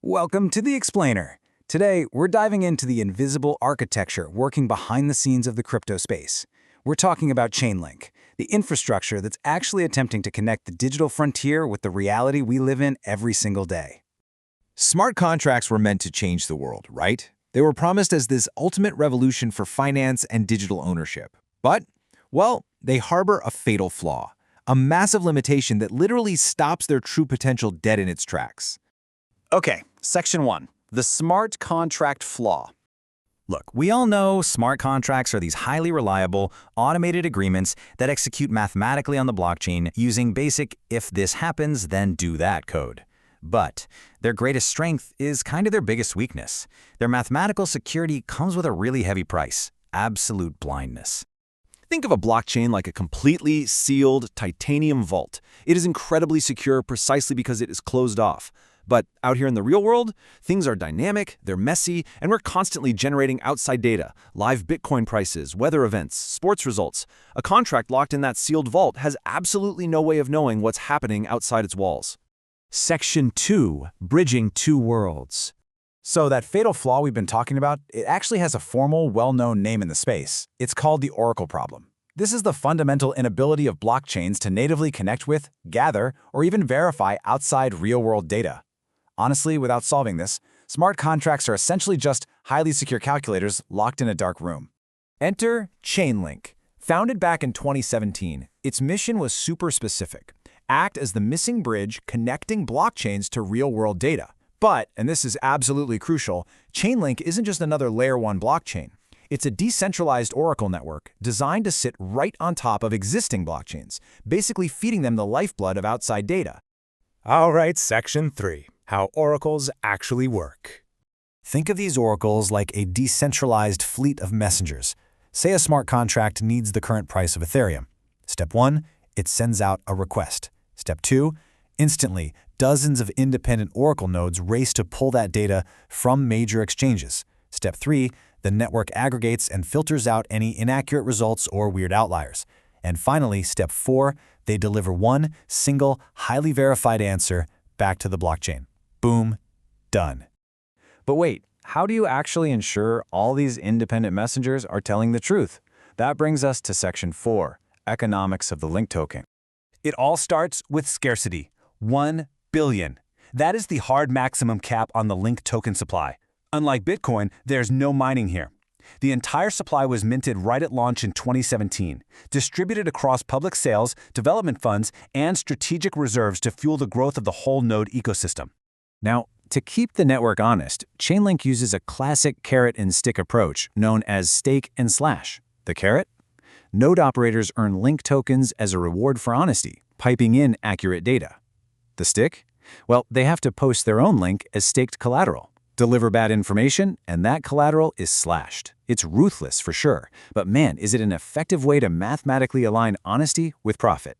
Welcome to The Explainer. Today, we're diving into the invisible architecture working behind the scenes of the crypto space. We're talking about Chainlink, the infrastructure that's actually attempting to connect the digital frontier with the reality we live in every single day. Smart contracts were meant to change the world, right? They were promised as this ultimate revolution for finance and digital ownership. But, well, they harbor a fatal flaw, a massive limitation that literally stops their true potential dead in its tracks. Okay, Section 1, the smart contract flaw. Look, we all know smart contracts are these highly reliable, automated agreements that execute mathematically on the blockchain using basic if this happens, then do that code. But their greatest strength is kind of their biggest weakness. Their mathematical security comes with a really heavy price: absolute blindness. Think of a blockchain like a completely sealed titanium vault. It is incredibly secure precisely because it is closed off. But out here in the real world, things are dynamic, they're messy, and we're constantly generating outside data, live Bitcoin prices, weather events, sports results. A contract locked in that sealed vault has absolutely no way of knowing what's happening outside its walls. Section 2, bridging two worlds. So that fatal flaw we've been talking about, it actually has a formal, well-known name in the space. It's called the Oracle problem. This is the fundamental inability of blockchains to natively connect with, gather, or even verify outside real-world data. Honestly, without solving this, smart contracts are essentially just highly secure calculators locked in a dark room. Enter Chainlink. Founded back in 2017, its mission was super specific: act as the missing bridge connecting blockchains to real-world data. But, and this is absolutely crucial, Chainlink isn't just another Layer 1 blockchain. It's a decentralized Oracle network designed to sit right on top of existing blockchains, basically feeding them the lifeblood of outside data. All right, Section 3. How oracles actually work. Think of these oracles like a decentralized fleet of messengers. Say a smart contract needs the current price of Ethereum. Step 1, it sends out a request. Step 2, instantly, dozens of independent Oracle nodes race to pull that data from major exchanges. Step 3, the network aggregates and filters out any inaccurate results or weird outliers. And finally, Step 4, they deliver one single, highly verified answer back to the blockchain. Boom, done. But wait, how do you actually ensure all these independent messengers are telling the truth? That brings us to Section 4, economics of the link token. It all starts with scarcity. 1 billion. That is the hard maximum cap on the link token supply. Unlike Bitcoin, there's no mining here. The entire supply was minted right at launch in 2017, distributed across public sales, development funds, and strategic reserves to fuel the growth of the whole node ecosystem. Now, to keep the network honest, Chainlink uses a classic carrot-and-stick approach known as stake and slash. The carrot? Node operators earn link tokens as a reward for honesty, piping in accurate data. The stick? Well, they have to post their own link as staked collateral. Deliver bad information, and that collateral is slashed. It's ruthless for sure, but man, is it an effective way to mathematically align honesty with profit.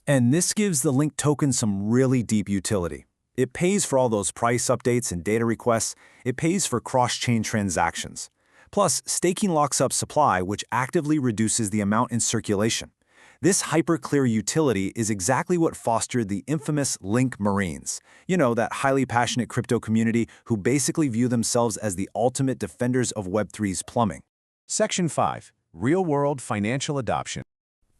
And this gives the link token some really deep utility. It pays for all those price updates and data requests. It pays for cross-chain transactions. Plus, staking locks up supply, which actively reduces the amount in circulation. This hyper-clear utility is exactly what fostered the infamous Link Marines. You know, that highly passionate crypto community who basically view themselves as the ultimate defenders of Web3's plumbing. Section 5. Real-world financial adoption.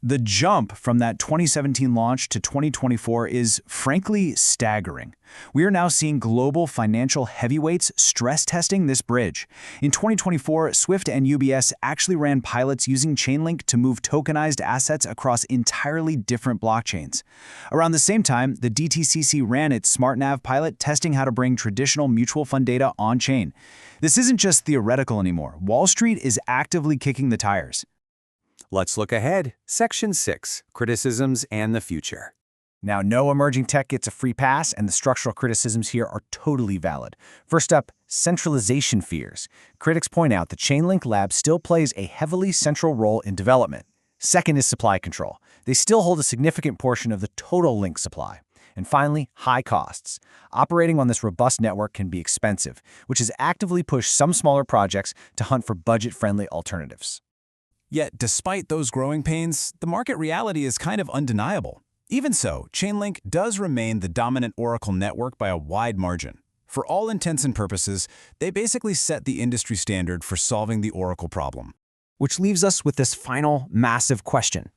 The jump from that 2017 launch to 2024 is frankly staggering. We are now seeing global financial heavyweights stress testing this bridge. In 2024, Swift and UBS actually ran pilots using Chainlink to move tokenized assets across entirely different blockchains. Around the same time, the DTCC ran its SmartNav pilot testing how to bring traditional mutual fund data on-chain. This isn't just theoretical anymore. Wall Street is actively kicking the tires. Let's look ahead. Section 6. Criticisms and the future. Now, no emerging tech gets a free pass, and the structural criticisms here are totally valid. First up, centralization fears. Critics point out the Chainlink Lab still plays a heavily central role in development. Second is supply control. They still hold a significant portion of the total link supply. And finally, high costs. Operating on this robust network can be expensive, which has actively pushed some smaller projects to hunt for budget-friendly alternatives. Yet, despite those growing pains, the market reality is kind of undeniable. Even so, Chainlink does remain the dominant Oracle network by a wide margin. For all intents and purposes, they basically set the industry standard for solving the Oracle problem. Which leaves us with this final, massive question.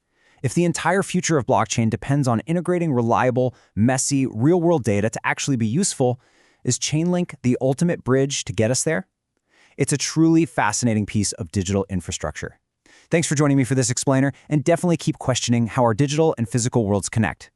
If the entire future of blockchain depends on integrating reliable, messy, real-world data to actually be useful, is Chainlink the ultimate bridge to get us there? It's a truly fascinating piece of digital infrastructure. Thanks for joining me for this explainer, and definitely keep questioning how our digital and physical worlds connect.